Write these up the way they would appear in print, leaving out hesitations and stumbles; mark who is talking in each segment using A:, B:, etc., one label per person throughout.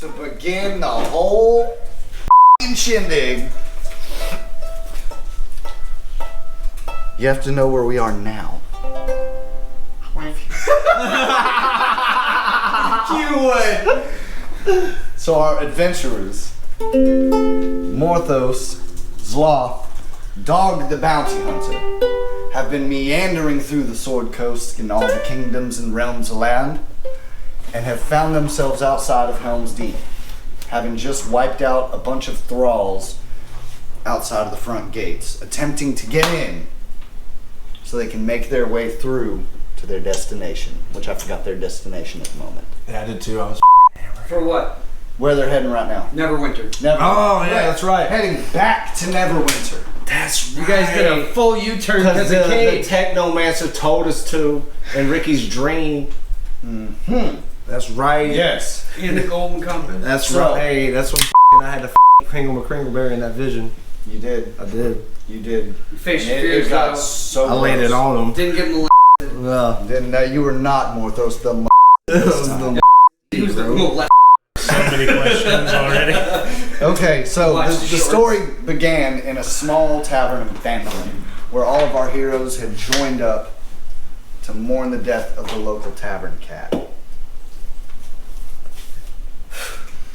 A: To begin the whole shindig, you have to know where we are now. You would. So our adventurers, Morthos, Zloth, Dog the Bounty Hunter, have been meandering through the Sword Coast in all the kingdoms and realms of land, and have found themselves outside of Helm's Deep, having just wiped out a bunch of thralls outside of the front gates, attempting to get in so they can make their way through to their destination, which I forgot their destination at the moment.
B: Yeah, I did too. I was hammered.
C: For what?
A: Where they're heading right now.
C: Neverwinter.
B: Oh, yeah, that's right.
A: Heading back to Neverwinter.
B: That's
C: You guys did a full U-turn because of
B: the
C: Cade.
B: Technomancer told us to in Ricky's dream.
A: Mm-hmm.
B: That's right.
A: Yes.
C: In the Golden Compass.
B: That's
A: So-
B: right. Hey, that's when I had to Kringle McCringleberry in that vision.
A: You did.
B: I did.
A: You did.
C: Face your
A: And
C: fears,
A: it got
C: though.
A: so
B: I laid it on him.
C: Didn't give him
B: Well,
A: Then you were not Morthos the
C: he was the left.
D: So many questions already.
A: Okay, so
C: Watch
A: the
C: the shorts.
A: story began in a small tavern in Phandalin, where all of our heroes had joined up to mourn the death of the local tavern cat.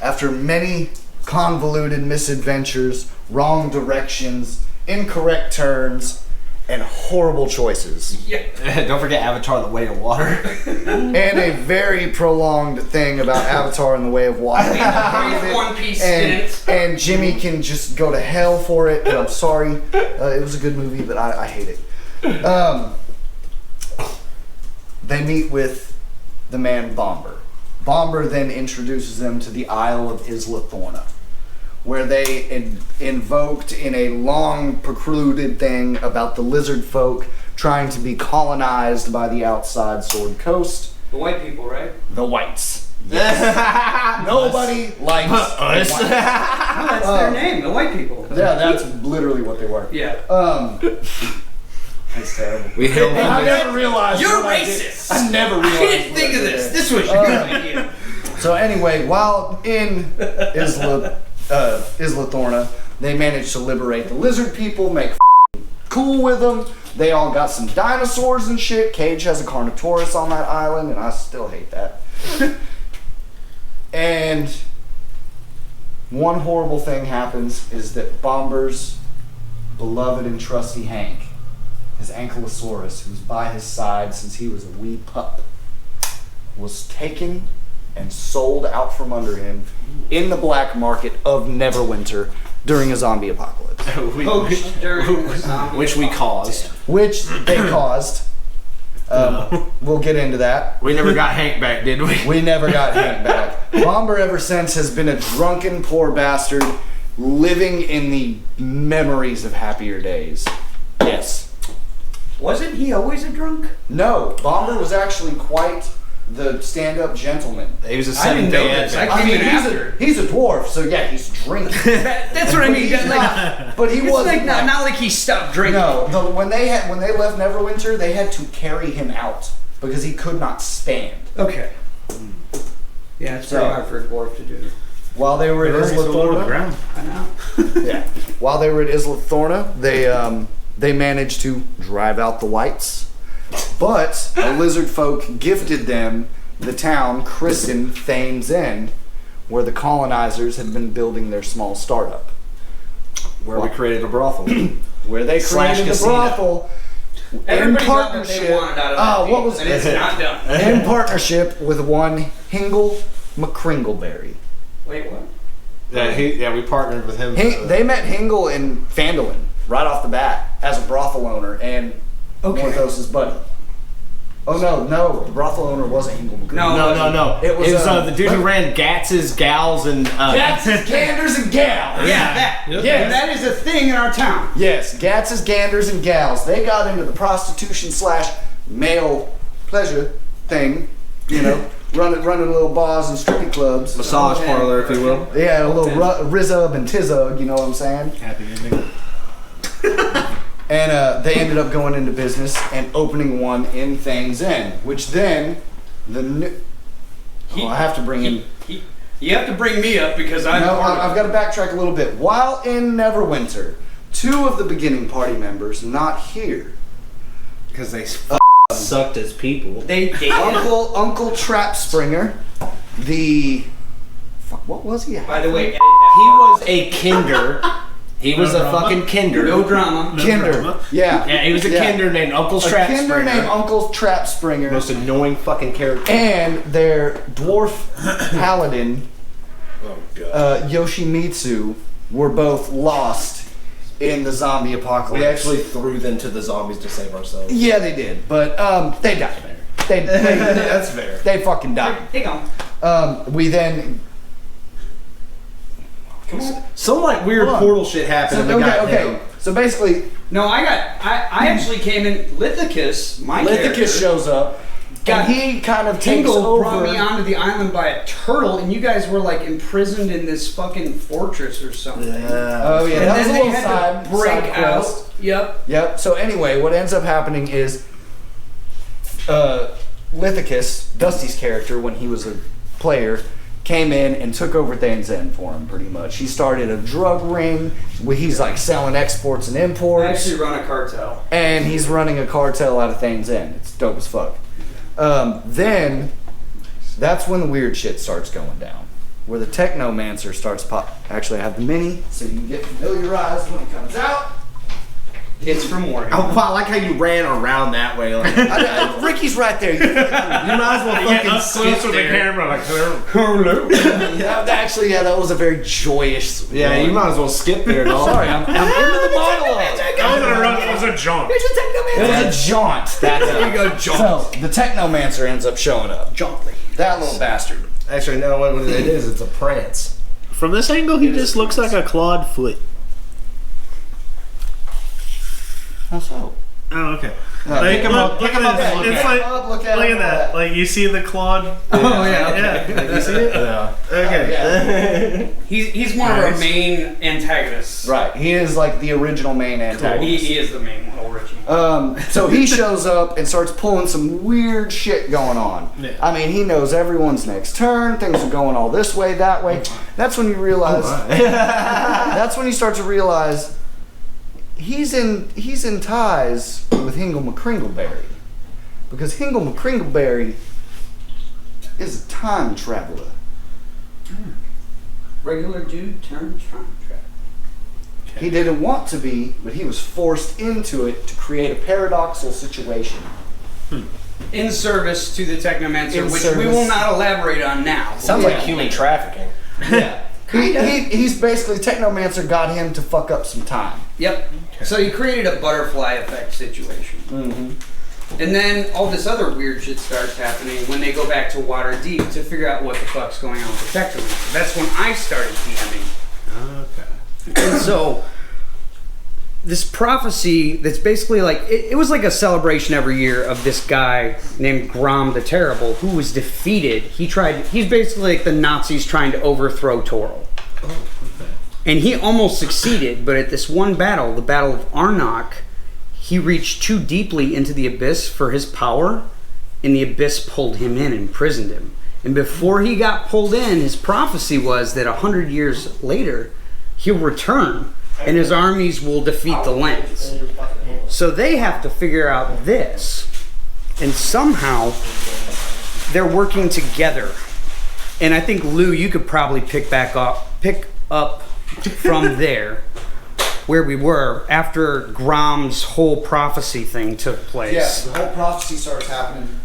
A: After many convoluted misadventures, wrong directions, incorrect turns, and horrible choices,
C: Yeah.
B: don't forget Avatar: The Way of Water.
A: and a very prolonged thing about Avatar and the Way of Water.
C: Brief One Piece stint.
A: and Jimmy can just go to hell for it, and I'm sorry. It was a good movie, but I hate it. They meet with the man Bomber. Bomber then introduces them to the Isle of Zloth-isms, where they invoked in a long precluded thing about the lizard folk trying to be colonized by the outside Sword Coast.
C: The white people, right?
A: The whites. Yes. Nobody likes
B: Us.
A: the whites.
C: No, that's their name, the white people.
A: Yeah, that's literally what they were.
C: Yeah.
A: That's terrible.
B: We held
A: And I never realized.
C: You're
A: what I did.
C: racist.
A: I never
C: I
A: realized.
C: didn't
A: what
C: think
A: I
C: of
A: did
C: this.
A: there.
C: This was your idea.
A: So anyway, while in Zloth-isms, they managed to liberate the lizard people, make cool with them. They all got some dinosaurs and shit. Cage has a Carnotaurus on that island, and I still hate that. And one horrible thing happens is that Bomber's beloved and trusty Hank, his Ankylosaurus, who's by his side since he was a wee pup, was taken and sold out from under him in the black market of Neverwinter during a zombie apocalypse.
C: Poached during the zombie
B: Which we
C: apocalypse.
B: caused.
A: Which they caused. We'll get into that.
B: We never got Hank back, did we?
A: We never got Hank back. Bomber ever since has been a drunken poor bastard living in the memories of happier days. Yes.
C: Wasn't he always a drunk?
A: No, Bomber was actually quite the stand-up gentleman.
B: He was a
C: I didn't know
B: 7-day
C: this. I
B: advent.
C: came in after.
A: He's a dwarf, so yeah, he's drinking.
C: That's what I mean.
A: He's
C: Like,
A: not- but he
C: it's
A: wasn't
C: like not like he stopped drinking.
A: No, when they left Neverwinter, they had to carry him out because he could not stand.
C: Okay. Yeah, it's pretty
A: So-
C: hard for a dwarf to do.
A: While they were at Zloth-isms,
C: I know.
A: yeah. While they were at Zloth-isms, they managed to drive out the whites, but a lizard folk gifted them the town christened Thane's End, where the colonizers had been building their small startup.
B: Where we created a brothel.
A: Where they
B: Slash
A: created the
B: casino.
A: brothel in
C: Everybody got what
A: partnership.
C: they wanted out of that
A: What
C: deal,
A: was
C: and it's not done.
A: in partnership with one Hingle McCringleberry.
C: Wait, what?
B: Yeah, we partnered with him.
A: They met Hingle in Phandalin right off the bat as a brothel owner and Morthos' buddy. Oh no, the brothel owner wasn't Hingle McCringleberry.
B: No.
A: It was,
B: the dude who ran Gatz's Gals and
A: Gatz's Ganders and Gals.
C: Yeah, that.
D: Yep.
A: Yes.
C: And that is a thing in our town.
A: Yes, Gatz's Ganders and Gals. They got into the prostitution / male pleasure thing, you know, running little bars and stripping clubs.
B: massage parlor, if you will.
A: Yeah, a little Rizub and Tizug, you know what I'm saying?
D: Happy ending.
A: And they ended up going into business and opening one in Thane's End, which then I have to bring in.
C: You have to bring me up because I'm.
A: No, I've got to backtrack a little bit. While in Neverwinter, 2 of the beginning party members not here.
B: Because they sucked as people.
C: They
A: Uncle Trap Springer, the fuck, what was he?
C: By the way,
B: He was a kinder. He was a
D: drama?
B: fucking kinder.
C: no drama.
A: Kinder.
D: drama.
A: Yeah.
B: Yeah, he was a kinder named Uncle
A: A
B: Strap
A: kinder
B: Springer.
A: named Uncle Trap Springer.
B: Most annoying fucking character.
A: And their dwarf paladin,
B: Oh god.
A: Yoshimitsu, were both lost in the zombie apocalypse.
B: We actually threw them to the zombies to save ourselves.
A: Yeah, they did, but they died. They
B: That's fair.
A: They fucking died.
C: Hey, go.
A: We then.
C: Come on.
B: Some like weird
A: Hold on.
B: portal shit happened. and we got
A: Okay.
B: him.
A: So basically,
C: No, I actually came in. Lithicus, my character,
A: Lithicus shows up, and he kind of takes
C: Tingle brought
A: over.
C: me onto the island by a turtle, and you guys were like imprisoned in this fucking fortress or something.
A: Oh yeah,
C: And
A: that was
C: then
A: a
C: they
A: little
C: had
A: side
C: to break
A: side quest.
C: out. Yep.
A: Yep. So anyway, what ends up happening is Lithicus, Dusty's character, when he was a player, came in and took over Thane's End for him, pretty much. He started a drug ring where he's like selling exports and
C: I
A: imports.
C: actually run a cartel.
A: And he's running a cartel out of Thane's End. It's dope as fuck. Then, that's when the weird shit starts going down. Where the Technomancer starts Actually, I have the mini, so you can get familiarized when it comes out.
C: It's from Warhammer.
B: Oh, wow, I like how you ran around that way. Like,
A: Ricky's right there.
B: you might as well
D: Get
B: fucking
D: up close
B: skip
D: with the
B: there.
D: camera, like,
A: Actually, that was a very joyous.
B: Yeah, you might as well skip there, dog.
A: Sorry, I'm into the monologue.
D: It was a jaunt.
A: It was a jaunt. That's it.
C: There you go, jaunt.
A: So the Technomancer ends up showing up.
C: Jauntly.
A: That little bastard.
B: Actually, no, what it is, it's a prance.
D: From this angle, he just looks like a clawed foot.
A: How so?
D: Oh, okay.
B: pick him up,
D: Look
B: pick him
D: at
B: up
D: this.
B: and look
D: It's
B: at
D: like,
A: him.
D: look at that. Like, you see the clawed?
C: Oh yeah. Okay.
D: Yeah. You see it?
B: Yeah.
D: Okay.
C: He's one of our main antagonists.
A: Right. He is like the original main antagonist.
C: He is the main one, original.
A: So he shows up and starts pulling some weird shit going on.
D: Yeah.
A: I mean, he knows everyone's next turn. Things are going all this way, that way. That's when you realize. That's when you start to realize he's in ties with Hingle McCringleberry, because Hingle McCringleberry is a time traveler.
C: Regular dude turned time trap.
A: He didn't want to be, but he was forced into it to create a paradoxical situation.
C: In service to the Technomancer,
A: In
C: which we
A: service.
C: will not elaborate on now.
B: Sounds
A: Yeah.
B: like human trafficking.
A: Yeah. He's basically, Technomancer got him to fuck up some time.
C: Yep. So he created a butterfly effect situation.
A: Mm-hmm.
C: And then all this other weird shit starts happening when they go back to Waterdeep to figure out what the fuck's going on with the Technomancer. That's when I started DMing.
D: Okay.
C: And so this prophecy that's basically like it was like a celebration every year of this guy named Grom the Terrible who was defeated. He's basically like the Nazis trying to overthrow Toril. And he almost succeeded, but at this one battle, the Battle of Arnok, he reached too deeply into the abyss for his power, and the abyss pulled him in and imprisoned him. And before he got pulled in, his prophecy was that 100 years later, he'll return, and his armies will defeat the lands. So they have to figure out this, and somehow they're working together. And I think, Lou, you could probably pick up from there, where we were after Grom's whole prophecy thing took place.
A: Yes, the whole prophecy starts happening.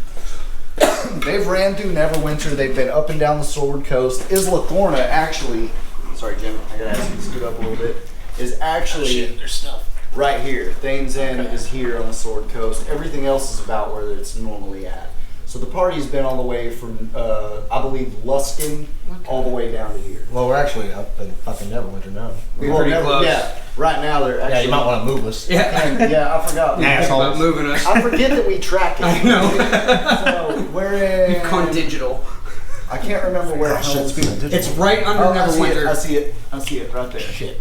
A: They've ran through Neverwinter. They've been up and down the Sword Coast. Isla Thorna actually, sorry Jim, I gotta ask you to scoot up a little bit, is actually
D: There's stuff.
A: right here. Thane's End is here on the Sword Coast. Everything else is about where it's normally at. So the party's been all the way from, I believe, Luskin all the way down to here.
B: Well, we're actually up in fucking Neverwinter now.
C: We're pretty close.
A: Yeah, right now they're actually.
B: Yeah, you might want to move us.
C: Yeah.
A: Yeah, I forgot.
C: About moving us.
A: I forget that we track it.
C: I know.
A: So we're in.
C: You've gone digital.
A: I can't remember where
B: Shit's being digital.
C: It's right under
A: Oh, I see it. I
C: Neverwinter.
A: see it. I see it right there.
B: Shit.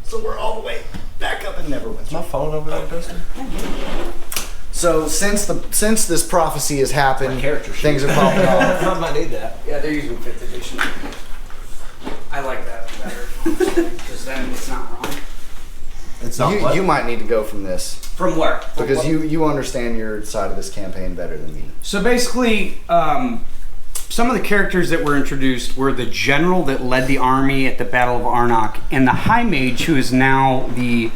A: So we're all the way back up in Neverwinter.
B: Is my phone over there, Dustin?
A: So since this prophecy has happened,
B: character sheet.
A: things are popping off.
B: I might need that.
C: Yeah, they're using 5th edition. I like that better because then it's not wrong.
B: It's not
A: You might need to go from this
C: From where?
A: because you understand your side of this campaign better than me.
C: So basically, some of the characters that were introduced were the general that led the army at the Battle of Arnok, and the High Mage, who is now the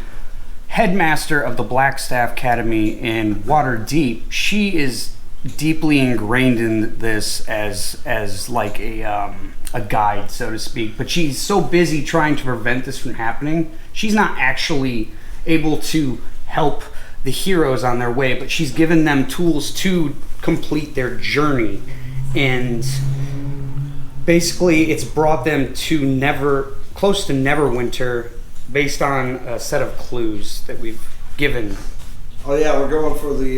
C: headmaster of the Blackstaff Academy in Waterdeep. She is deeply ingrained in this as like a guide, so to speak. But she's so busy trying to prevent this from happening, she's not actually able to help the heroes on their way, but she's given them tools to complete their journey. And basically it's brought them to close to Neverwinter based on a set of clues that we've given.
B: Oh yeah, we're going for the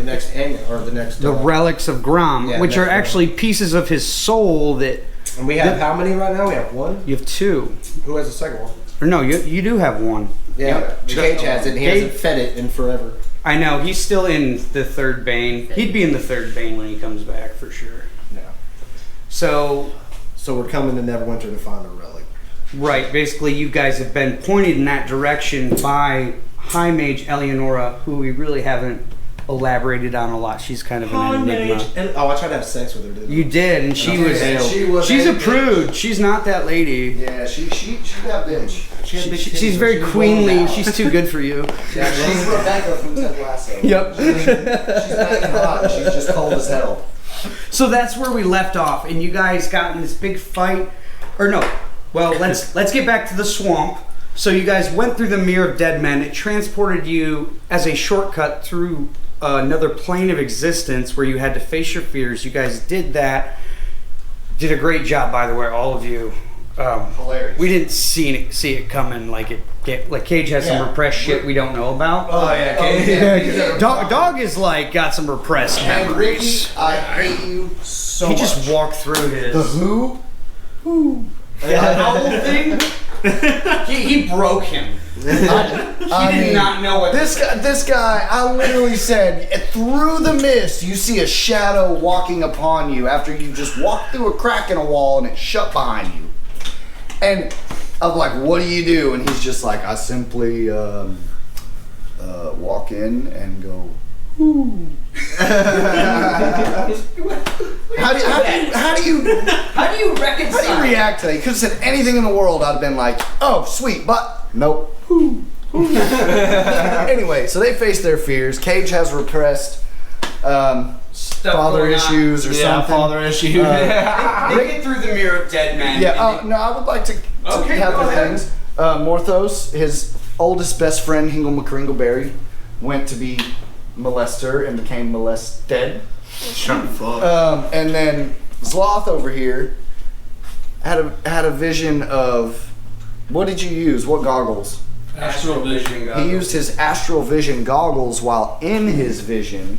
B: next annual or the next.
C: The relics of Grom,
B: Yeah,
C: which are
B: next
C: actually pieces of his soul that...
B: And we have how many right now? We have one.
C: You have 2.
B: Who has the second one?
C: Or no, you do have 1.
B: Yeah, Cage has it. And he hasn't fed it in forever.
C: I know, he's still in the 3rd Bane. He'd be in the 3rd Bane when he comes back, for sure.
B: Yeah.
C: So
B: we're coming to Neverwinter to find a relic.
C: right, basically you guys have been pointed in that direction by High Mage Eleonora, who we really haven't elaborated on a lot. She's kind of an enigma.
B: Oh, I tried to have sex with her, didn't I?
C: You did, and she's a prude. She's not that lady.
A: Yeah, she got bitch.
C: She's very queenly. She's too good for you.
A: Yeah, she's Rebecca from Ted Lasso.
C: Yep.
A: She's banging hot. And she's just cold as hell.
C: So that's where we left off, and you guys got in this big fight. Or no, well, let's get back to the swamp. So you guys went through the Mirror of Dead Men. It transported you as a shortcut through another plane of existence where you had to face your fears. You guys did that. Did a great job, by the way, all of you.
A: Hilarious.
C: We didn't see it coming. Like Cage has some repressed shit we don't know about.
B: Oh yeah, Cage.
C: Dog is like got some repressed
A: And Ricky,
C: memories.
A: I hate you so
C: He
A: much.
C: just walked through his
A: The who?
C: owl thing. He broke him. He did not know what
A: This guy, I literally said, through the mist, you see a shadow walking upon you after you just walked through a crack in a wall and it shut behind you. And I'm like, what do you do? And he's just like, I simply walk in and go, ooh. How do you
C: reconcile?
A: react to that? You could have said anything in the world. I'd have been like, oh, sweet, but nope. Anyway, so they face their fears. Cage has repressed father
C: going on.
A: issues or something.
B: father issues.
C: They get through the Mirror of Dead Men.
A: Yeah, no, I would like to
C: Okay,
A: have
C: go
A: the
C: ahead.
A: things. Morthos, his oldest best friend, Hingle McCringleberry, went to be molester and became molested.
D: Shut the fuck.
A: And then Zloth over here had a vision of, what did you use? What goggles?
D: Astral vision.
A: He used his astral vision goggles while in his vision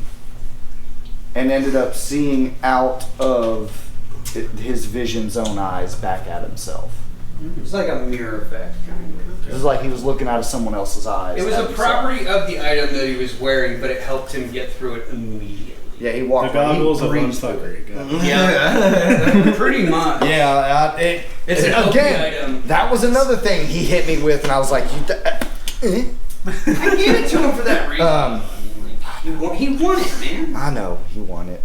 A: and ended up seeing out of his vision's own eyes back at himself.
C: It's like a mirror effect, kind of.
A: It was like he was looking out of someone else's eyes.
C: It was
A: at
C: a
A: himself.
C: property of the item that he was wearing, but it helped him get through it immediately.
A: Yeah, he walked
D: The goggles of
A: breathed
D: unfuckery.
C: Yeah, pretty much.
A: Yeah,
C: It's an OP
A: again,
C: item.
A: that was another thing he hit me with, and I was like,
C: I gave it to him for that reason. He won it, man.
A: I know, he won it.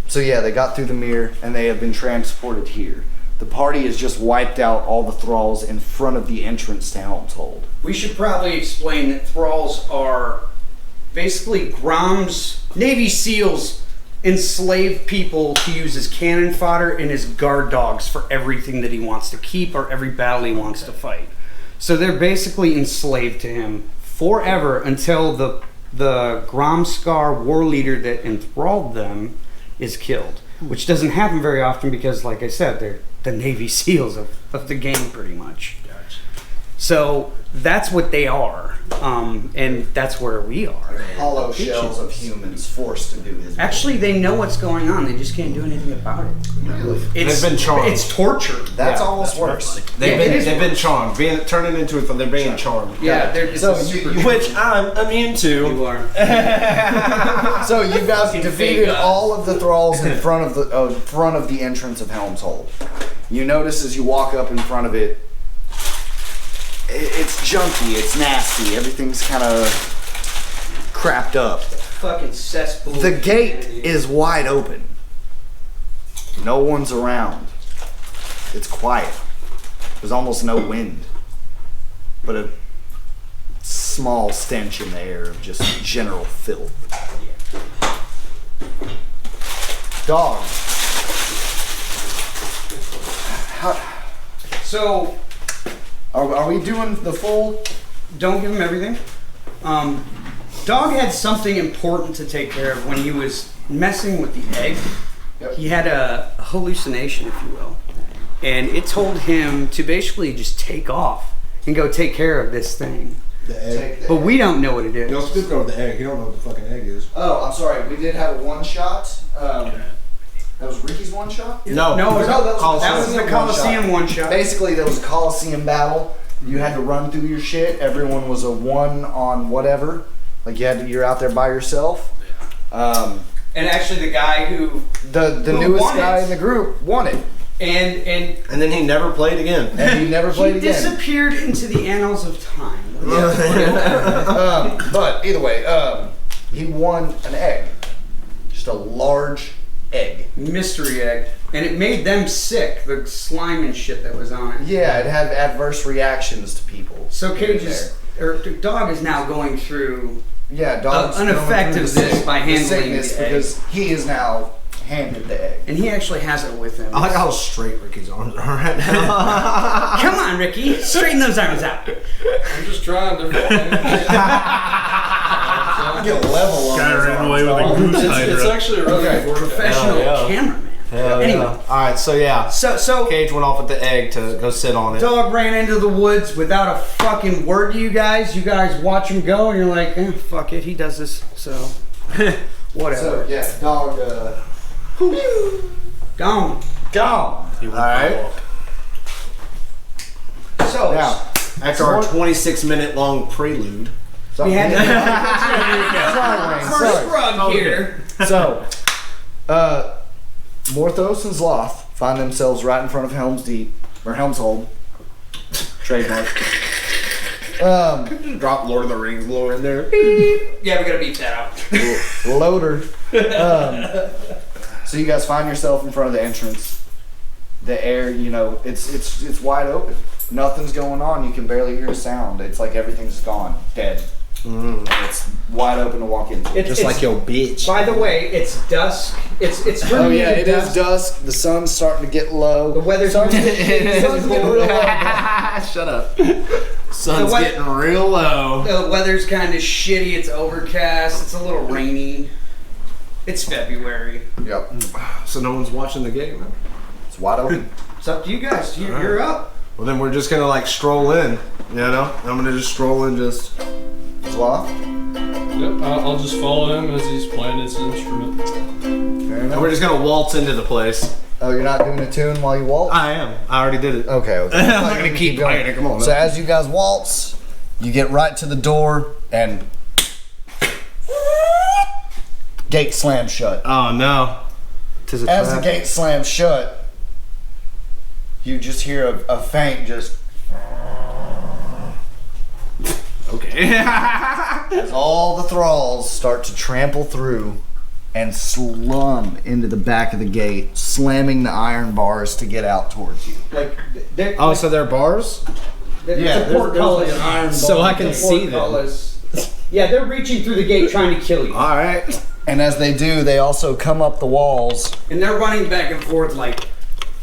A: So yeah, they got through the mirror, and they have been transported here. The party has just wiped out all the thralls in front of the entrance to Helm's Hold.
C: We should probably explain that thralls are basically Grom's Navy SEALs enslave people to use as cannon fodder and as guard dogs for everything that he wants to keep or every battle he wants to fight. So they're basically enslaved to him forever until the Gromskar war leader that enthralled them is killed, which doesn't happen very often because, like I said, they're the Navy SEALs of the game, pretty much.
D: Gotcha.
C: So that's what they are, and that's where we are.
A: Hollow shells of humans forced to do his will.
C: Actually, they know what's going on. They just can't do anything about it.
A: Really?
C: It's,
B: They've been charmed.
C: It's torture.
A: That's almost worse.
B: They've been charmed. Turning into it, they're being charmed.
C: Yeah, they're just
A: So
B: Which I'm immune to.
C: you are.
A: So you guys defeated all of the thralls in front of the entrance of Helm's Hold. You notice as you walk up in front of it, it's junky, it's nasty, everything's kind of crapped up.
C: Fucking cesspool.
A: The gate is wide open. No one's around. It's quiet. There's almost no wind, but a small stench in the air of just general filth. Dog.
C: So,
A: Are we doing the full?
C: don't give him everything. Dog had something important to take care of when he was messing with the egg.
A: Yep.
C: He had a hallucination, if you will. And it told him to basically just take off and go take care of this thing.
B: The egg.
C: But we don't know what it is.
B: You'll speak over the egg. You don't know what the fucking egg is.
A: Oh, I'm sorry. We did have a one shot. That was Ricky's one shot?
B: No,
C: that was
A: Coliseum
C: the Coliseum one shot.
A: Basically, there was a Coliseum battle. You had to run through your shit. Everyone was a one on whatever. Like you're out there by yourself.
C: And actually, the guy who
A: The newest guy in the group won it,
C: and
B: And then he never played again.
A: and he never played
C: he
A: again.
C: disappeared into the annals of time.
A: But either way, he won an egg, just a large egg.
C: Mystery egg, and it made them sick. The slime and shit that was on it.
A: Yeah, it had adverse reactions to people.
C: So Dog is now going through
A: Yeah, dog's
C: an
A: going
C: effect
A: through
C: of
A: the
C: this
A: sick-
C: by
A: the
C: handling
A: sickness
C: the egg.
A: because he is now handed the egg.
C: and he actually has it with him.
B: I like how straight Ricky's arms are right now.
C: Come on, Ricky, straighten those arms out.
D: I'm just trying to.
A: Get a level on
E: Guy
A: those
E: ran
A: arms,
E: away with a
A: dog.
E: goose
D: It's
E: hydra.
D: actually a really
A: Okay.
C: Professional
B: Hell yeah.
C: cameraman.
B: Hell
C: Anyway.
B: yeah. All right, so yeah.
C: So
B: Cage went off with the egg to go sit on it.
C: Dog ran into the woods without a fucking word to you guys. You guys watch him go, and you're like, fuck it, he does this, so whatever.
A: So yeah, dog
C: Gone.
A: gone.
E: He would
B: All right.
E: follow up.
C: So
A: Now,
B: After our 26-minute long prelude.
C: we had to
A: Sorry.
C: Skrug here.
A: So, Morthos and Zloth find themselves right in front of Helm's Hold. Trademark.
B: Drop Lord of the Rings lore in there.
C: Yeah, we gotta beat that out.
A: Loader. So you guys find yourself in front of the entrance. The air, it's wide open. Nothing's going on. You can barely hear a sound. It's like everything's gone, dead. And it's wide open to walk into.
B: Just like your bitch.
C: By the way, it's dusk. It's
A: Oh
C: turning
A: yeah,
C: into
A: it is
C: dusk.
A: dusk. The sun's starting to get low.
C: The weather's
A: sun's getting real low.
B: Shut up. Sun's
C: The
B: getting real low.
C: The weather's kind of shitty. It's overcast. It's a little rainy. It's February.
A: Yep,
B: So no one's watching the game, man.
A: it's wide open.
C: It's up to you guys. You're up.
B: Well, then we're just gonna stroll in, I'm gonna just stroll in, just.
A: Zloth.
D: Yep, I'll just follow him as he's playing his instrument.
A: Fair
B: And we're
A: enough.
B: just gonna waltz into the place.
A: Oh, you're not doing a tune while you waltz?
B: I am. I already did it.
A: Okay.
B: I'm not gonna keep playing it. Come on,
A: So as you guys waltz, you get right to the door and gate slams shut.
B: Oh no. Tis a
A: As the
B: trap.
A: gate slams shut, you just hear a faint just
B: Okay.
A: as all the thralls start to trample through and slum into the back of the gate, slamming the iron bars to get out towards you.
C: Like,
B: Oh, so they're bars?
A: Yeah,
C: it's a portcullis.
A: there's an iron
B: So
A: bar.
B: I can see them.
C: Portcullis. Yeah, they're reaching through the gate trying to kill you,
B: All right.
A: And as they do, they also come up the walls,
C: and they're running back and forth like.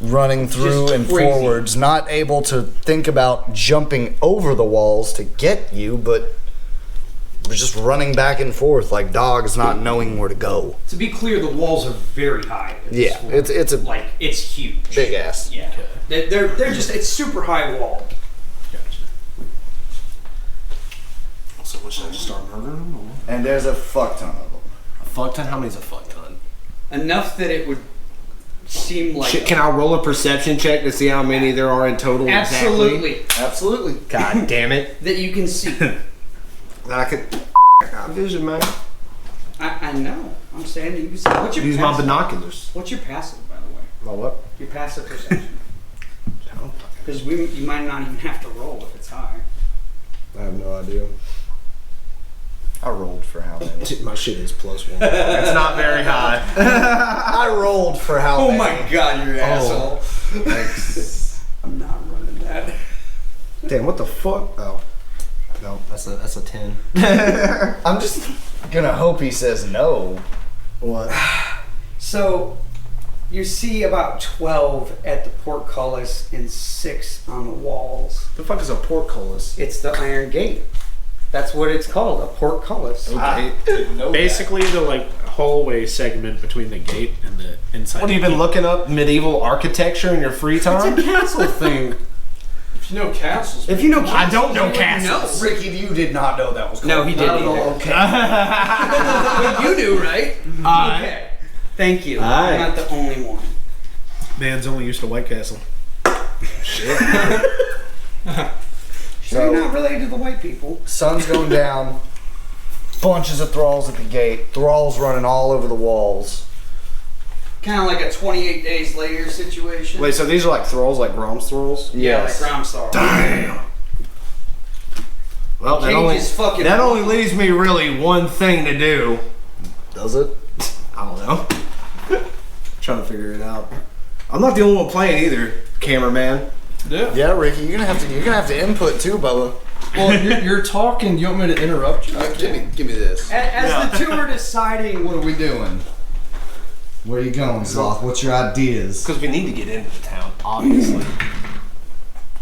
A: running through
C: Just
A: and
C: crazy.
A: forwards, not able to think about jumping over the walls to get you, but they're just running back and forth like dogs not knowing where to go.
C: To be clear, the walls are very high. in this
A: Yeah,
C: one.
A: it's a
C: like it's huge.
A: big ass.
C: Yeah, they're just it's super high wall.
B: what should I just start murdering them? Or?
A: And there's a fuck ton of them.
B: A fuck ton? How many's a fuck ton?
C: Enough that it would seem like...
B: Can I roll a perception check to see how many there are in total?
C: Absolutely.
B: Exactly?
A: Absolutely.
B: God damn it.
C: That you can see.
B: That I could... I got vision, man.
C: I know. I'm saying that you can see. What's your
B: Use
C: passive?
B: my binoculars.
C: What's your passive, by the way?
B: My what?
C: Your passive perception. Because you might not even have to roll if it's high.
B: I have no idea.
A: I rolled for how many?
B: My shit is +1. That's not very high.
A: I rolled for how many?
C: Oh my god, you're an asshole.
A: Thanks.
C: I'm not running that.
B: Damn, what the fuck? Oh. No, that's a 10.
A: I'm just gonna hope he says no.
B: What?
C: So, you see about 12 at the portcullis and 6 on the walls.
B: The fuck is a portcullis?
C: It's the Iron Gate. That's what it's called, a portcullis.
A: I didn't know
E: Basically, the like hallway segment between the gate and the inside.
B: What, have you been looking up medieval architecture in your free time?
C: It's a castle thing.
D: If you know castles,
C: If you know
B: I don't know
C: you
B: castles.
C: know.
A: Ricky, you did not know that was called.
C: No, he didn't
A: Not at all.
C: either.
A: Okay.
C: But you knew, right? Okay. Thank you.
B: Alright.
C: I'm not the only one.
E: Man's only used to White Castle.
C: So you're not related to the white people.
A: Sun's going down. Bunches of thralls at the gate. Thralls running all over the walls.
C: Kind of like a 28 days later situation.
B: Wait, so these are like thralls, like Grom's thralls?
C: Yeah, like Gromstar.
B: Damn. Well, that only leaves me really one thing to do.
A: Does it?
B: I don't know. Trying to figure it out. I'm not the only one playing either, cameraman.
D: yeah.
A: Yeah, Ricky, you're gonna have to input too, Bubba.
D: Well, you're talking. You want me to interrupt you?
A: Give me this.
C: As the two are deciding,
A: What are we doing? Where are you going, Zloth? What's your ideas?
B: Because we need to get into the town, obviously.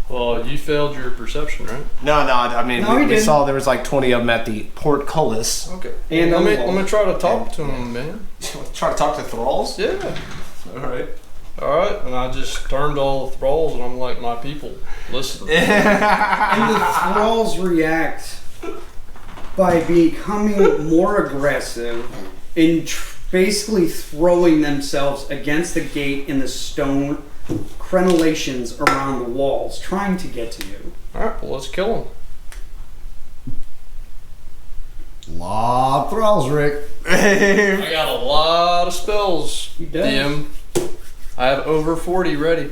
D: Well, you failed your perception, right?
B: No, I mean,
C: No, he
B: we
C: didn't.
B: saw there was like 20 of them at the portcullis.
D: Okay.
C: And
D: let
C: on
D: me
C: the wall.
D: try to talk to him, man.
B: Try to talk to thralls?
D: Yeah.
B: Alright.
D: All right. And I just turned to all the thralls, and I'm like, my people, listen.
C: and the thralls react by becoming more aggressive and basically throwing themselves against the gate and the stone crenellations around the walls, trying to get to you.
D: All right. Well, let's kill him.
A: Law of thralls, Rick.
D: I got a lot of spells.
C: He does.
D: DM. I have over 40 ready.
C: You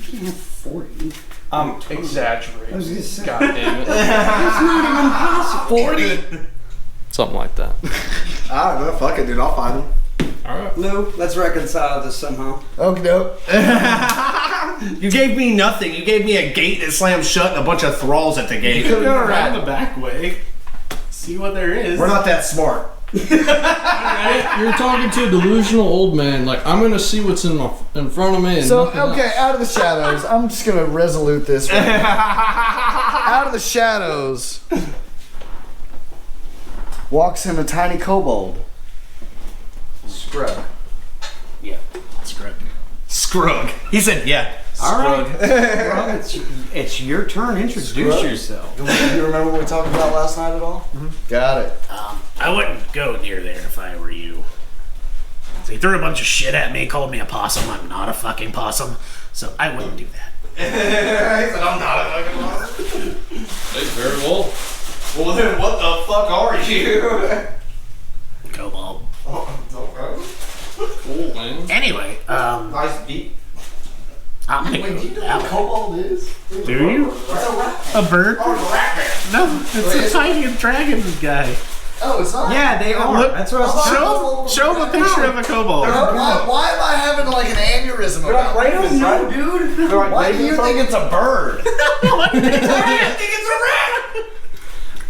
C: can't have 40.
D: I'm exaggerating.
C: I was gonna say.
D: God damn it.
C: That's not even possible.
A: 40?
D: Something like that.
B: I don't know, fuck it, dude, I'll find them.
D: All right.
C: Lou, let's reconcile this somehow.
A: Okay, dope.
B: You gave me nothing. You gave me a gate that slammed shut and a bunch of thralls at the gate.
E: Go around the back way. See what there is.
B: We're not that smart.
D: You're talking to a delusional old man. Like, I'm gonna see what's in front of me. And
A: So,
D: nothing
A: okay,
D: else.
A: out of the shadows, I'm just gonna resolute this right now. Out of the shadows walks in a tiny kobold.
B: Skrug.
E: Yeah. Skrug.
B: Skrug. He said, yeah.
C: All right.
B: Skrug.
C: Well, it's your turn. Introduce
A: Skrug?
C: yourself.
A: Do you remember what we talked about last night at all? Mm-hmm. Got it.
E: I wouldn't go near there if I were you. So he threw a bunch of shit at me, called me a possum. I'm not a fucking possum, so I wouldn't do that.
B: He said, I'm not a fucking monster.
D: Hey, very well.
B: Well, then what the fuck are you?
E: Kobold.
D: Cool, man.
E: Anyway,
B: Nice beat.
E: I'm gonna go that way.
A: Kobold is?
E: Do you? A bird? No, it's a tiny dragon guy.
A: Oh, it's not?
C: Yeah, they are.
E: Look,
C: That's what I was
E: Show him a picture of a kobold.
A: Why am I having like an aneurysm about
B: like
A: it?
B: ravens, right?
C: dude.
B: They're like
A: Why do you think it's a bird?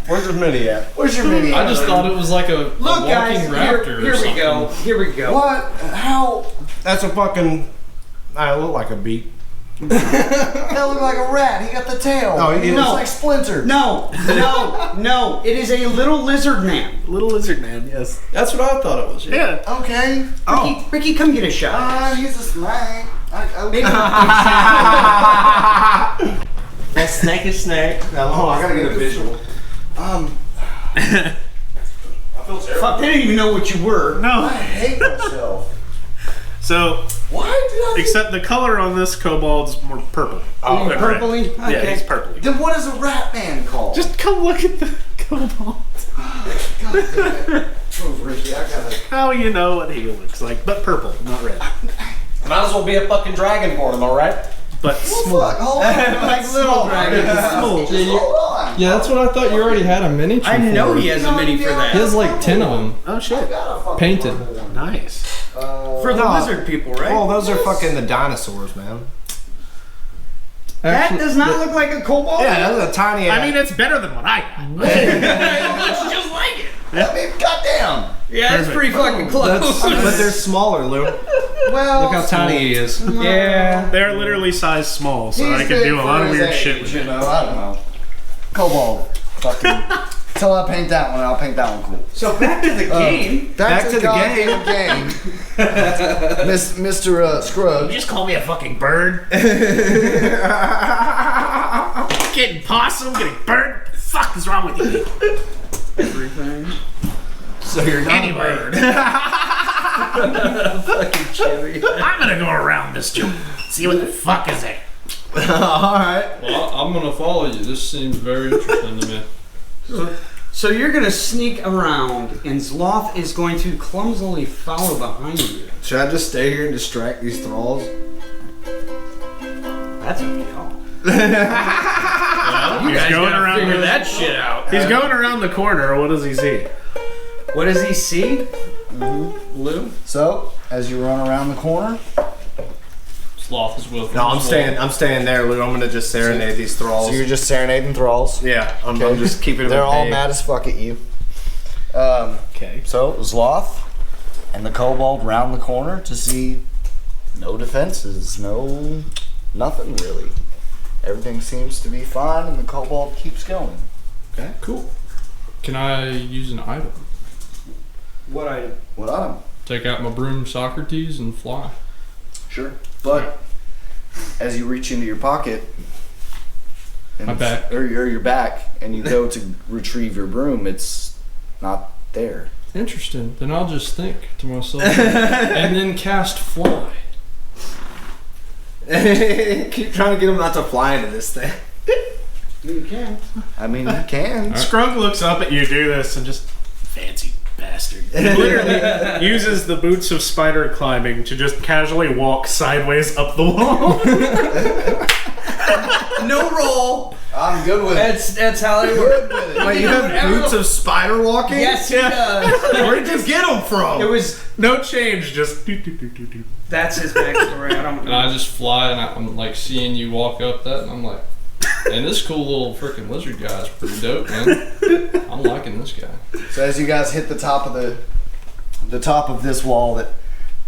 B: Where's your mini at?
A: Where's your mini?
D: I just thought it was like a
C: Look,
D: walking
C: guys,
D: raptor.
C: here
D: or
C: we
D: something.
C: go. Here we go.
A: What? How?
B: That's a fucking... I look like a beak.
A: That looked like a rat. He got the tail.
B: Oh,
A: he
B: no.
A: looks like Splinter.
C: No. It is a little lizard man.
E: Little lizard man, yes.
D: That's what I thought it was.
E: Yeah.
A: Okay.
C: Ricky, come get a shot.
A: He's a snake. Okay.
B: That snake is snake. Oh, I gotta get a visual. I feel terrible.
C: Fuck, they didn't even know what you were.
E: No.
A: I hate myself.
E: So,
A: Why did I?
E: except the color on this kobold's more purple.
C: Oh,
E: than
C: purpley?
E: red. Yeah,
C: Okay.
E: he's purpley.
A: Then what is a rat man called?
E: Just come look at the kobold.
A: God damn it. Oh, Ricky, I gotta.
E: How you know what he looks like, but purple, not red.
B: Might as well be a fucking dragon for him, alright?
E: But small.
A: Fuck, hold on.
C: Like little dragons.
D: Small.
A: Just hold on.
D: Yeah, that's what I thought you already had a miniature
C: I know
D: for.
C: he has a mini for
D: He
C: that.
D: has like 10 of them.
E: Oh shit.
A: Got a fucking
D: Painted.
A: purple one.
E: Nice.
C: For the lizard people, right?
B: Oh, those are fucking the dinosaurs, man.
C: That
D: Actually,
C: does not look like a kobold.
B: Yeah, those are tiny.
E: I mean, it's better than what I got. It looks just like it.
A: I mean, goddamn.
C: Yeah, it's pretty fucking close.
B: but they're smaller, Lou.
A: Well,
B: Look how tiny he is.
C: Yeah.
E: They're literally size small, so I
A: he's
E: can
A: big
E: do a
A: for
E: lot of
A: his
E: weird
A: age,
E: shit with
A: you
E: it.
A: know, I don't know. Kobold. Fucking. Till I paint that one, I'll paint that one cool.
C: So back to the game.
A: Back to the game. Mr.
E: You
A: Skrug.
E: just call me a fucking bird? Getting possum, getting bird? What the fuck is wrong with you?
C: Everything.
B: So you're not
E: Anyway,
C: Fucking chili.
E: I'm gonna go around this joint. See what the fuck is there.
B: Alright.
D: well, I'm gonna follow you. This seems very interesting to me.
C: So you're gonna sneak around, and Zloth is going to clumsily follow behind you.
B: Should I just stay here and distract these thralls?
C: That's up to y'all.
E: Well, he's going around
C: Figure that shit out.
E: He's going around the corner. What does he see?
C: What does he see? Lou?
A: So, as you run around the corner,
D: Sloth is with him.
B: No, I'm staying there, Lou. I'm gonna just serenade these thralls.
A: so you're just serenading thralls.
B: Yeah, I'm just keeping them
A: They're
B: at
A: all
B: bay.
A: mad as fuck at you.
B: Okay.
A: So, Zloth and the kobold round the corner to see no defenses, nothing really. Everything seems to be fine, and the kobold keeps going.
B: Okay.
D: Cool. Can I use an item?
C: What item?
A: What item?
D: Take out my broom Socrates and fly.
A: Sure. But as you reach into your pocket, and
D: My back.
A: or your back, and you go to retrieve your broom, it's not there.
D: Interesting. Then I'll just think to myself and then cast fly.
B: Keep trying to get them not to fly into this thing.
C: You can.
A: I mean, you can.
E: Skrug looks up at you do this and just fancy bastard. He literally uses the boots of spider climbing to just casually walk sideways up the wall.
C: No roll.
A: I'm good with it.
C: That's how they work.
A: Good with it.
B: Wait, you have boots of spider walking?
C: Yes, he does.
B: Where'd you get them from?
C: It was.
E: No change, just do, do, do, do, do.
C: That's his backstory. I don't
D: And
C: know.
D: I just fly and I'm like seeing you walk up that and I'm like, and this cool little freaking lizard guy is pretty dope, man. I'm liking this guy.
A: So as you guys hit the top of this wall, that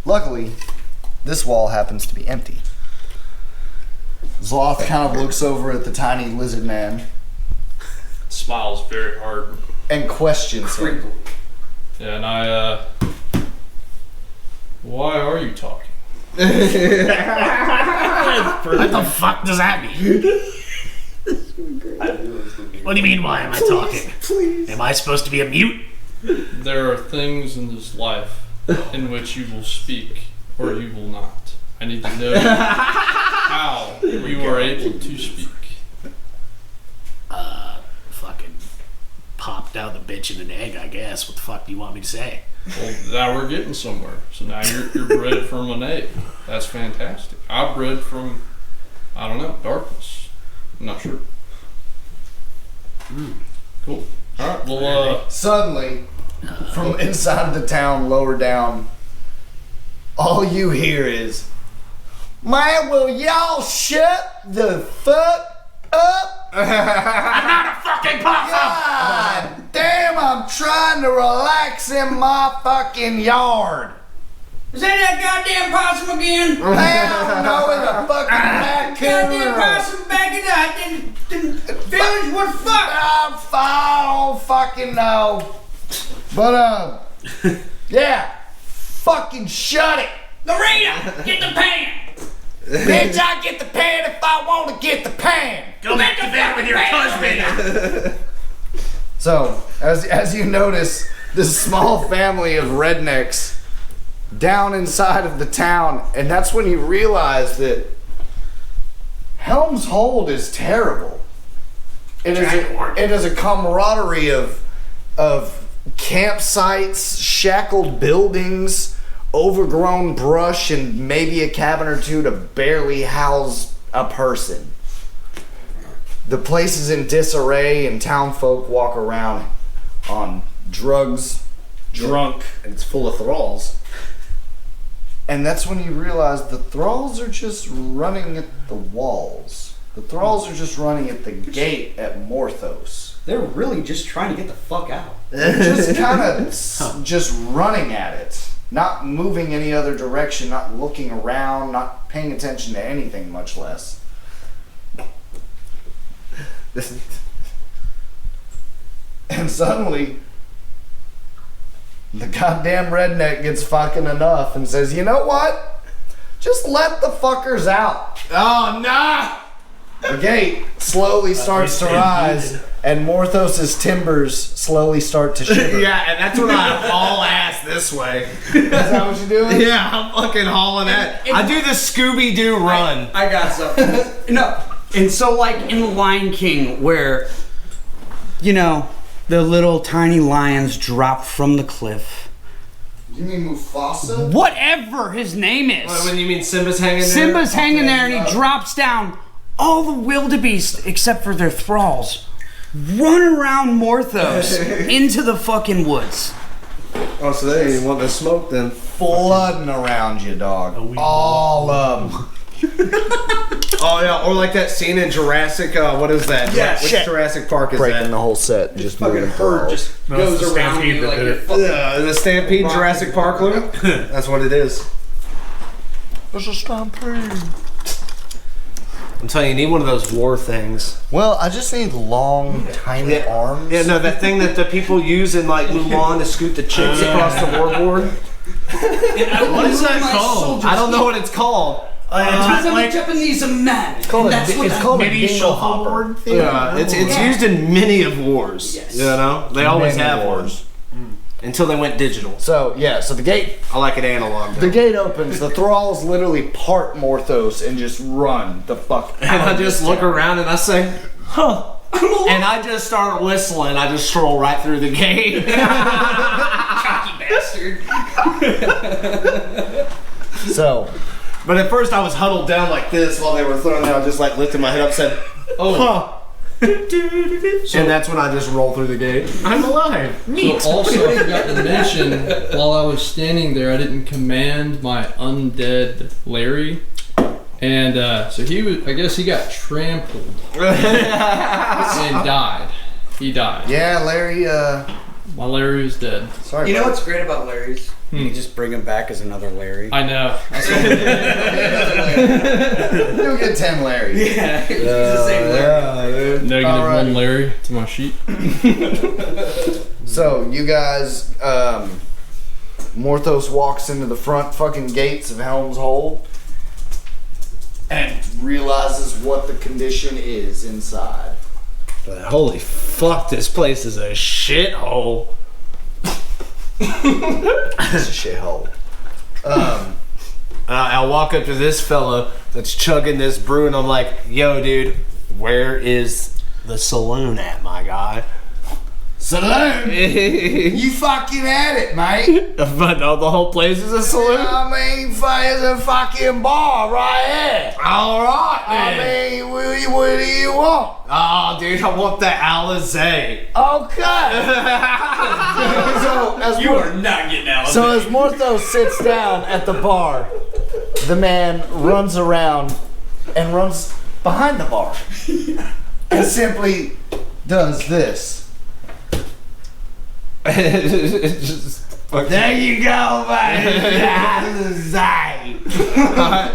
A: luckily this wall happens to be empty. Zloth kind of looks over at the tiny lizard man
D: Smiles very hard.
A: and questions him.
D: Yeah, and I, why are you talking?
E: What the fuck does that mean? What do you mean, why am I talking? Please. Am I supposed to be a mute?
D: There are things in this life in which you will speak or you will not. I need to know how you are able to speak.
E: Fucking popped out the bitch in an egg, I guess. What the fuck do you want me to say?
D: Well, now we're getting somewhere. So now you're bred from an egg. That's fantastic. I bred from, I don't know, darkness. I'm not sure. Cool. All right. Well,
A: Suddenly, from inside the town lower down, all you hear is, "Man, will y'all shut the fuck up?
E: I'm not a fucking possum!
A: God damn, I'm trying to relax in my fucking yard.
C: Is that goddamn possum again?
A: Hell no, it's a fucking
C: Goddamn
A: raccoon.
C: possum back in the village. What the fuck?
A: I don't fucking know. But, yeah, fucking shut it.
C: Lorita, get the pan.
A: Bitch, I get the pan if I want to get the pan.
E: Go back to bed with your husband!
A: So, as you notice, this small family of rednecks down inside of the town, and that's when you realize that Helm's Hold is terrible. It is a camaraderie of campsites, shackled buildings, overgrown brush, and maybe a cabin or two to barely house a person. The place is in disarray, and town folk walk around on drugs, drunk,
B: And it's full of thralls.
A: and that's when you realize the thralls are just running at the walls. The thralls are just running at the gate at Morthos.
C: They're really just trying to get the fuck out.
A: They're just kind of just running at it, not moving any other direction, not looking around, not paying attention to anything, much less. And suddenly, the goddamn redneck gets fucking enough and says, "You know what? Just let the fuckers out."
B: Oh, nah!
A: The gate slowly starts to rise, and Morthos' timbers slowly start to shiver.
B: Yeah, and that's when I haul ass this way.
A: Is that what you're doing?
B: Yeah, I'm fucking hauling ass. I do the Scooby-Doo run.
C: I got something. No. And so, like in The Lion King, where, you know, the little tiny lions drop from the cliff.
A: You mean Mufasa?
C: Whatever his name is.
B: When you mean Simba's hanging there?
C: Simba's hanging there and he drops down. All the wildebeest, except for their thralls, run around Morthos into the fucking woods.
B: Oh, so they didn't want the smoke then.
A: Flooding around you, dog. All of them.
B: Oh, yeah, or like that scene in Jurassic, what is that?
C: Yeah,
B: Which
C: shit.
B: Jurassic Park is
A: Breaking
B: that?
A: the whole set. Just
C: Fucking
A: moving
C: herd
A: forward.
C: just goes
E: the
C: around
E: stampede
C: you
E: that
C: like
E: did
C: you're
E: it.
C: fucking...
B: The Stampede Jurassic Park loop? That's what it is.
A: There's a stampede.
B: I'm telling you, you need one of those war things.
A: Well, I just need long, tiny arms.
B: Yeah, no, that thing that the people use in like Mulan to scoot the chicks across the warboard.
C: What
B: is that called? I don't know what it's called.
C: I'm a Japanese man.
A: It's called a
E: mini
A: dingle hopper.
B: Yeah, it's used in many of wars.
C: Yes.
B: You know, they always
A: Many
B: have
A: wars.
B: wars until they went digital.
A: So, yeah, so the gate
B: I like it analog.
A: The gate opens, the thralls literally part Morthos and just run the fuck out.
B: And I
A: of
B: just
A: this
B: look
A: town.
B: around and I say, huh. And I just start whistling. I just stroll right through the gate.
C: Cocky bastard.
A: So,
B: But at first I was huddled down like this while they were throwing it. I just like lifted my head up and said, huh. And that's when I just roll through the gate.
E: I'm alive.
D: So also, I forgot to mention, while I was standing there, I didn't command my undead Larry. And so he was, I guess he got trampled and died. He died.
A: yeah, Larry,
D: My Larry was dead.
A: sorry.
C: You know
A: bud.
C: what's great about Larry's? You just bring him back as another Larry.
D: I know.
A: You'll get 10 Larry.
C: Yeah, he's the same Larry.
D: Negative
A: Alrighty.
D: 1 Larry to my sheet.
A: So, you guys, Morthos walks into the front fucking gates of Helm's Hold and realizes what the condition is inside.
B: But holy fuck, this place is a shithole.
A: It's a shithole.
B: I walk up to this fella that's chugging this brew and I'm like, yo dude, where is the saloon at, my guy?
A: Saloon? You fucking had it, mate.
B: But no, the whole place is a saloon?
A: I mean, it's a fucking bar right here.
B: Alright
A: I
B: then.
A: mean, what do you want?
B: Oh dude, I want the Alizé.
A: Okay. So as
C: not getting out.
A: So as Morthos sits down at the bar, the man runs around and runs behind the bar and simply does this. There you go, baby.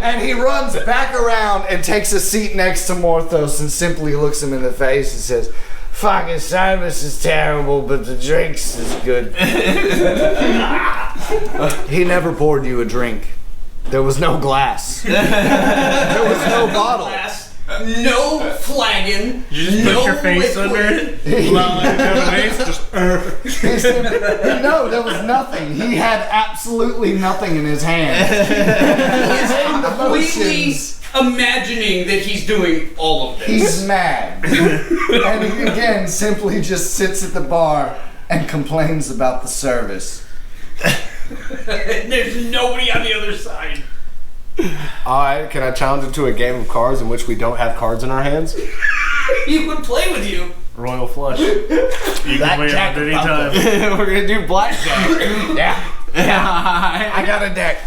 A: And he runs back around and takes a seat next to Morthos and simply looks him in the face and says, "Fucking service is terrible, but the drinks is good." He never poured you a drink. There was no glass. There was no bottle.
C: No flagon.
E: You just put your face under it.
A: No, there was nothing. He had absolutely nothing in his hands.
C: Completely imagining that he's doing all of this.
A: He's mad. And he again simply just sits at the bar and complains about the service.
C: There's nobody on the other side.
B: Alright, can I challenge him to a game of cards in which we don't have cards in our hands?
C: He would play with you.
E: Royal flush. You can win at any time.
B: We're gonna do blackjack.
A: Yeah. I got a deck.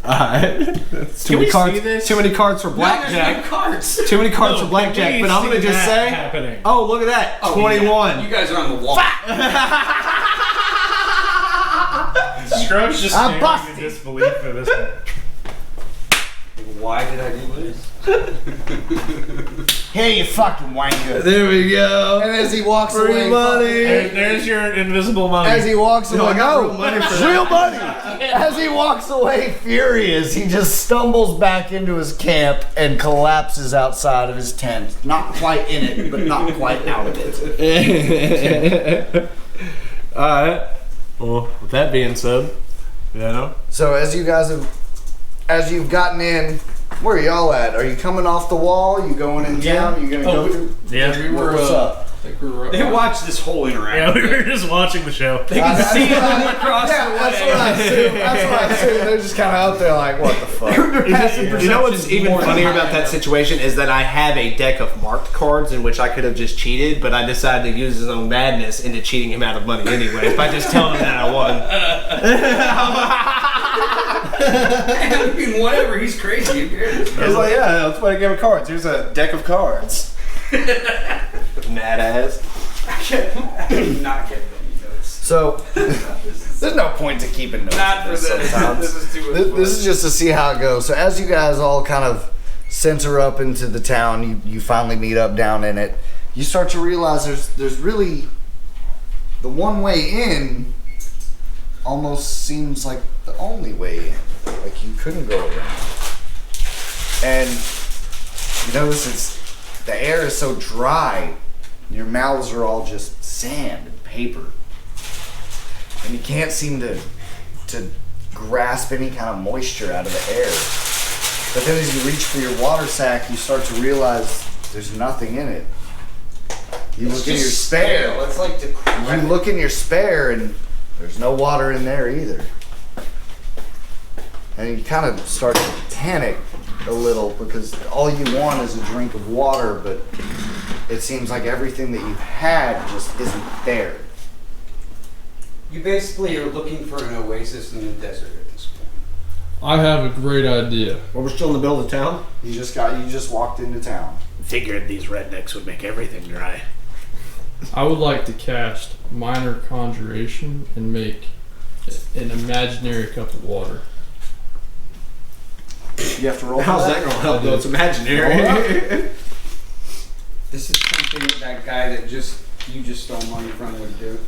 B: Alright. Too many cards. Too many cards for blackjack.
C: Cards.
B: Too many cards for blackjack. But I'm gonna just say,
E: happening.
B: oh look at that, 21.
C: You guys are on the wall.
E: Skrug's just
A: I'm
E: staring
A: busted.
E: in disbelief for this one.
C: Why did I do this?
A: Here, you fucking wanker.
B: There we go.
A: And as he walks
B: Free
A: away,
B: money.
E: There's your invisible money.
A: as he walks away,
B: I got real money for that.
A: real money. As he walks away furious, he just stumbles back into his camp and collapses outside of his tent. Not quite in it, but not quite out of it.
B: Alright. Well, with that being said,
A: So as you guys have, as you've gotten in, where are y'all at? Are you coming off the wall? You going in town? You gonna go through?
E: Yeah.
D: We were,
A: What's up?
D: I think we were.
C: They watched this whole interaction.
E: Yeah, we were just watching the show.
C: They can see them across
A: Yeah,
C: the way.
A: that's what I assume. That's what I assume. They're just kind of out there like, what the fuck?
B: You know what's even funnier about that situation is that I have a deck of marked cards in which I could have just cheated, but I decided to use his own madness into cheating him out of money anyways by just telling him that I won.
C: I mean, whatever. He's crazy. Who cares?
B: He's like, yeah, let's play a game of cards. Here's a deck of cards. Mad ass.
C: I did not get any notes.
A: So there's no point to keeping notes.
C: Not for this.
A: Sometimes.
C: This is too much
A: This
C: fun.
A: is just to see how it goes. So as you guys all kind of center up into the town, you finally meet up down in it. You start to realize there's really the one way in almost seems like the only way in. Like you couldn't go around. And you notice the air is so dry. Your mouths are all just sand and paper. And you can't seem to grasp any kind of moisture out of the air. But then as you reach for your water sack, you start to realize there's nothing in it. You look in your spare.
C: It's like
A: You look in your spare and there's no water in there either. And you kind of start to panic a little because all you want is a drink of water, but it seems like everything that you've had just isn't there.
C: You basically are looking for an oasis in the desert at this point.
D: I have a great idea.
B: Well, we're still in the middle of town.
A: You just walked into town.
E: Figured these rednecks would make everything dry.
D: I would like to cast minor conjuration and make an imaginary cup of water.
A: You have to roll.
B: How's that gonna help though? It's imaginary.
C: This is something that guy that you just stole money from would do.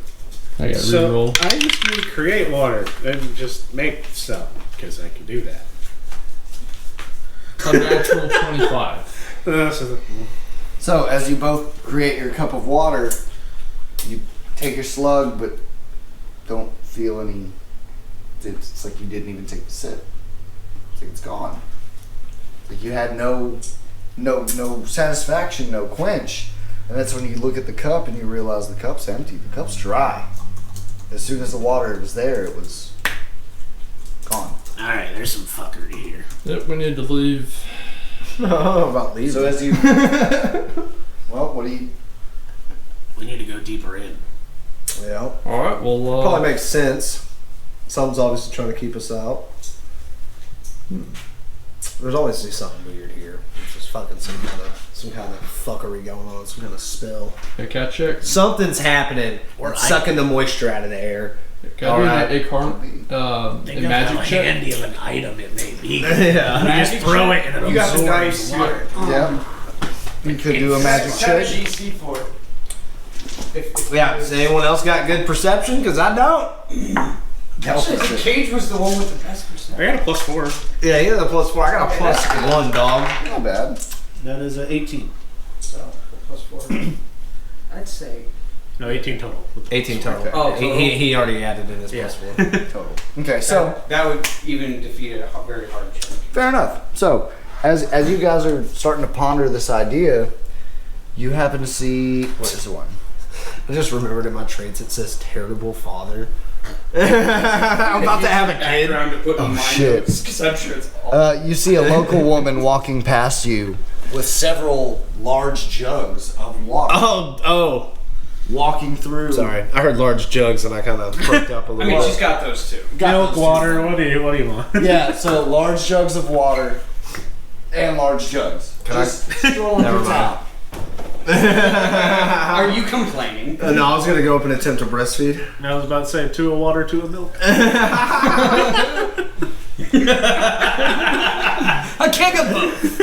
D: I got
E: So
D: reroll.
E: I just recreate water and just make stuff because I can do that.
D: A natural 25.
A: So as you both create your cup of water, you take your slug, but don't feel any. It's like you didn't even take the sip. It's like it's gone. It's like you had no satisfaction, no quench. And that's when you look at the cup and you realize the cup's empty. The cup's dry. As soon as the water was there, it was gone.
E: Alright, there's some fuckery here.
D: Yep, we need to leave.
B: Oh, about leaving.
A: So as you, well, what do you?
E: We need to go deeper in.
B: Yeah.
D: Alright, well,
B: Probably makes sense. Someone's obviously trying to keep us out. There's always something weird here. There's just fucking some kind of fuckery going on, some kind of spell.
D: a cat check.
B: Something's happening. We're sucking the moisture out of the air.
D: Can I do a magic check?
E: handy of an item it may be.
B: Yeah.
E: You just throw it and it
C: You got the
E: absorbs
C: dice.
E: water.
A: Yeah. You could do a magic check.
C: GC for it.
B: Yeah. Does anyone else got good perception? Because I don't.
C: Actually, the cage was the one with the best percent.
E: I got a +4.
B: Yeah, you got a +4. I got a +1, dog.
A: Not bad.
E: That is a 18.
C: So, +4. I'd say.
E: No, 18 total.
B: 18 total.
A: Okay.
C: Oh, total?
B: He already added in his
E: Yeah.
B: +4.
A: Total. Okay, so
C: That would even defeat a very hard check.
A: fair enough. So as you guys are starting to ponder this idea, you happen to see what is the one?
B: I just remembered in my traits it says terrible father. I'm about to have a kid.
C: To put on my
A: shit.
C: notes, 'cause I'm sure it's all.
A: You see a local woman walking past you with several large jugs of water
B: Oh.
A: walking through.
B: Sorry, I heard large jugs and I kind of perked up a
C: I
B: little.
C: mean, she's got those too.
A: Got
E: Milk,
A: those two.
E: water, what do you want?
A: Yeah, so large jugs of water and large jugs. Just strolling
B: Never
A: through
B: mind.
A: town.
C: Are you complaining?
B: No, I was gonna go up and attempt to breastfeed.
E: I was about to say 2 of water, 2 of milk.
C: A keg of both.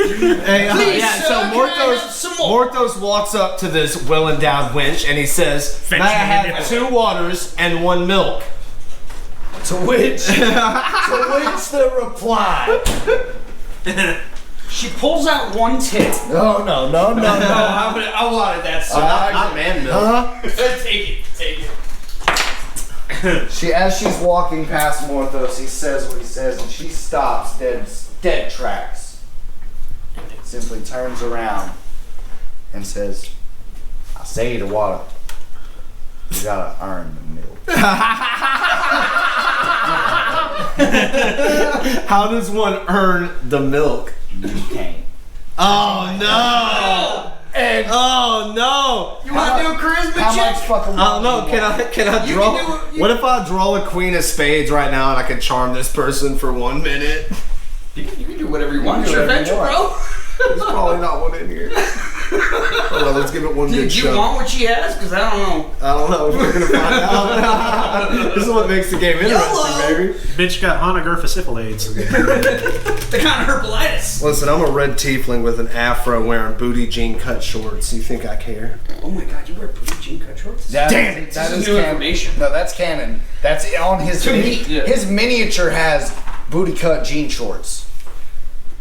B: Hey,
C: Please,
B: yeah.
C: sir,
B: So
C: can I have some more?
B: Morthos walks up to this well-endowed wench and he says, "May I have 2 waters and 1 milk?"
A: To which the reply.
C: She pulls out one tit.
A: No.
C: I wanted that. So
B: Not man milk.
C: take it.
A: As she's walking past Morthos, he says what he says, and she stops dead tracks. Simply turns around and says, "I say to water, you gotta earn the milk."
B: How does one earn the milk?
A: You can't.
B: Oh no!
A: And
B: Oh no!
C: You want to do a charisma
A: how
C: check?
A: much fucking?
B: I don't know. Can I
C: You
B: draw?
C: can do it-
B: What if I draw a queen of spades right now and I can charm this person for 1 minute?
C: You can do whatever you want.
A: do
C: It's your
A: whatever you
C: adventure, bro.
B: There's probably not one in here. Hold on, let's give it one
C: Do
B: good
C: you
B: shot.
C: want what she has? Because I don't know.
B: I don't know. We're gonna find out. This is what makes the game interesting, baby.
E: Bitch got Hanugerphasiphilades.
C: The kind of herbalitis.
B: Listen, I'm a red tiefling with an afro wearing booty jean cut shorts. You think I care?
C: Oh my god, you wear booty jean cut shorts?
A: Damn it!
C: This is new information.
A: No, that's canon. That's on his
C: To me, yeah.
A: His miniature has booty cut jean shorts.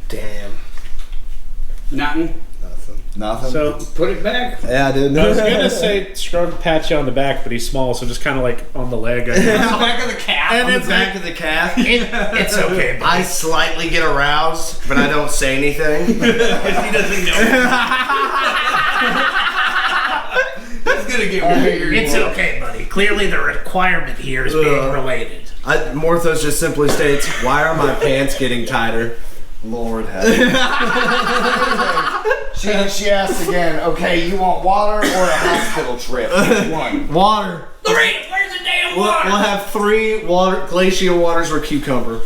B: Damn.
C: Nothing.
A: Nothing.
E: So,
C: Put it back.
B: Yeah, dude.
E: I was gonna say Skrug pats you on the back, but he's small, so just kind of like on the leg. I guess.
C: The back of the calf.
B: On the back of the calf. It's okay. I slightly get aroused, but I don't say anything.
C: He doesn't know. It's gonna get weird.
E: It's okay, buddy. Clearly the requirement here is being related.
B: Morthos just simply states, "Why are my pants getting tighter?"
A: Lord have she asks again, "Okay, you want water or a hospital trip? Which one?"
B: Water.
C: Lorita, where's the damn
B: We'll
C: water?
B: have 3 glacial waters or cucumber.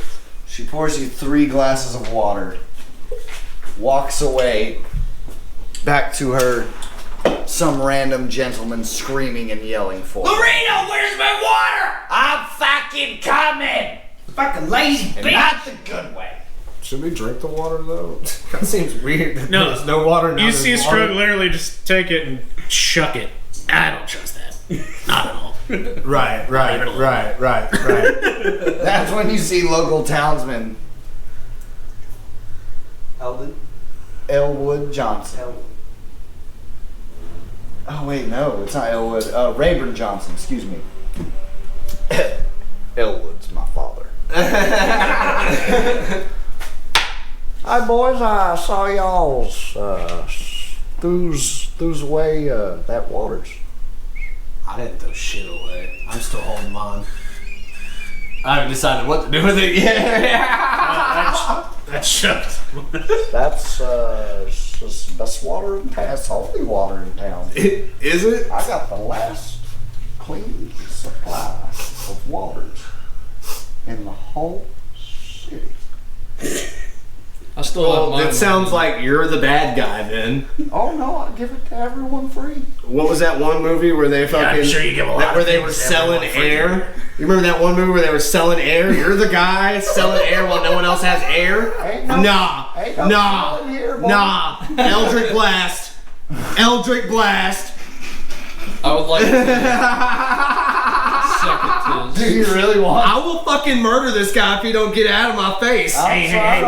A: She pours you 3 glasses of water, walks away, back to her, some random gentleman screaming and yelling for her.
C: Lorita, where's my water?
A: I'm fucking coming!
C: Fucking lazy
A: And
C: bitch.
A: not the good way.
B: Should we drink the water though? That seems weird. That
E: No.
B: there's no water now.
E: You
B: there's
E: see
B: water.
E: Skrug literally just take it and chuck it. I don't trust that. Not at all.
B: Right.
A: That's when you see local townsman Elwood Johnson. Oh wait, no, it's not Elwood. Rayburn Johnson, excuse me. Elwood's my father. Hi boys, I saw y'all's throws away that waters.
B: I didn't throw shit away. I'm still holding mine. I haven't decided what to do with it yet.
E: That's chucked.
A: That's just best water in town. It's only water in town.
B: Is it?
A: I got the last clean supply of waters in the whole city.
D: I still have mine.
B: It sounds like you're the bad guy then.
A: Oh no, I give it to everyone free.
B: What was that one movie where they fucking
E: I'm sure you give a lot
B: that, where
E: of
B: they were
E: things to
B: selling
E: everyone for
B: air? You remember that one movie where they were selling air? You're the guy selling air while no one else has air?
A: Ain't no selling here, boy.
B: Nah. Eldritch Blast. Eldritch Blast.
D: I would like to
A: Do you really want?
B: I will fucking murder this guy if he don't get out of my face.
A: Wait. I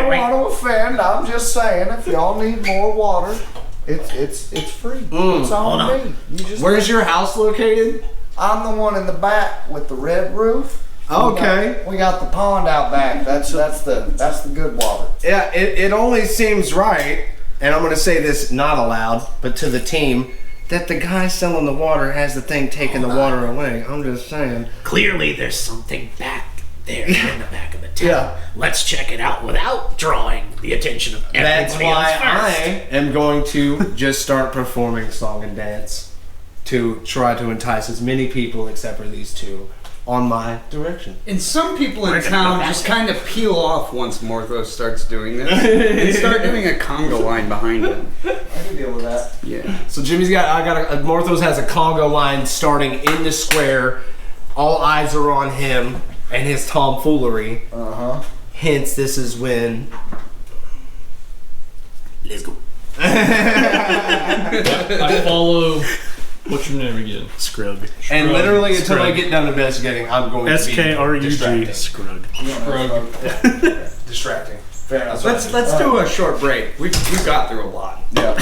A: don't want to offend. I'm just saying, if y'all need more water, it's free. It's on me. You just
B: Where's your house located?
A: I'm the one in the back with the red roof.
B: Okay.
A: We got the pond out back. That's the good water.
B: Yeah, it only seems right, and I'm gonna say this not aloud, but to the team, that the guy selling the water has the thing taking the water away. I'm just saying.
F: Clearly, there's something back there in the back of the town.
B: Yeah.
F: Let's check it out without drawing the attention of everybody
B: That's why
F: else first.
B: I am going to just start performing song and dance to try to entice as many people, except for these two, on my direction.
C: And some people in
F: We're gonna
C: town
F: go back
C: just
F: there.
C: kind of peel off once Morthos starts doing this and start doing a conga line behind him.
A: I can deal with that.
C: Yeah.
B: So Morthos has a conga line starting in the square. All eyes are on him and his tomfoolery. Hence, this is when.
F: Let's go.
D: I follow. What's your name again?
E: Skrug.
B: And literally until I
E: Skrug.
B: get done investigating, I'm going to be
E: SKRUG.
B: distracting.
E: Skrug.
B: Distracting.
A: Fair enough.
C: Let's do a short break. We've got through a lot.
A: Yeah.